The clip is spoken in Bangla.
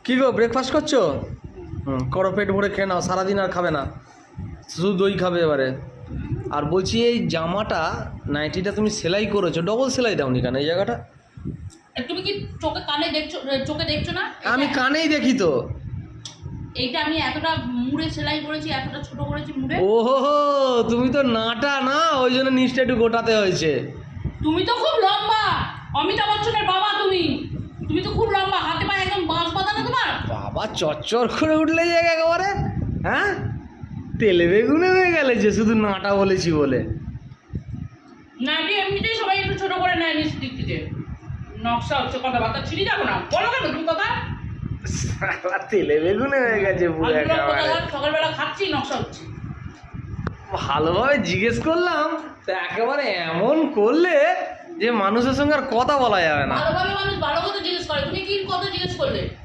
কি গো ব্রেকফাস্ট করছো? করো, পেট ভরে খেয়ে নাও, সারাদিন আর খাবে না, শুধু দই খাবে এবারে। আর বলছি এই জামাটা নাইটিটা তুমি সেলাই করেছো, ডবল সেলাই দাওনি কেন এই জায়গাটা? তুমি কি চোখে দেখছো না? আমি কানেই দেখি তো। এইটা আমি এতটা মুড়ে সেলাই করেছি, এতটা ছোট করেছি মুড়ে। ওহো, তুমি তো নাটা না, ওই জন্য নিচটা একটু গোটাতে হয়েছে। তুমি তো খুব লম্বা, অমিতাভ বচ্চনের বাবা। তুমি তো খুব লম্বা, হাতে পায়ে একদম বাঁশ বাঁধা না তোমার? বাবা চচ্চর করে উঠলে জায়গা একেবারে, হ্যাঁ তেলে বেগুনে হয়ে গেলে যে শুধু নাটা বলেছি বলে। নাইটি এমনিতেই সবাই একটু ছোট করে নেয় নিচ দিক থেকে। নকশা হচ্ছে, কথাবার্তা ছিঁড়ে যাবো না, বলো কেন তুমি কথা? সারা তেলে বেগুনে হয়ে গেছে পুরো একেবারে। সকালবেলা খাচ্ছি, নকশা হচ্ছে। ভালোভাবে জিজ্ঞেস করলাম তো একেবারে এমন করলে যে মানুষের সঙ্গে আর কথা বলা যাবে না। ভালোভাবে মানুষ ভালো কথা জিজ্ঞেস করে, তুমি কি কথা জিজ্ঞেস করলে?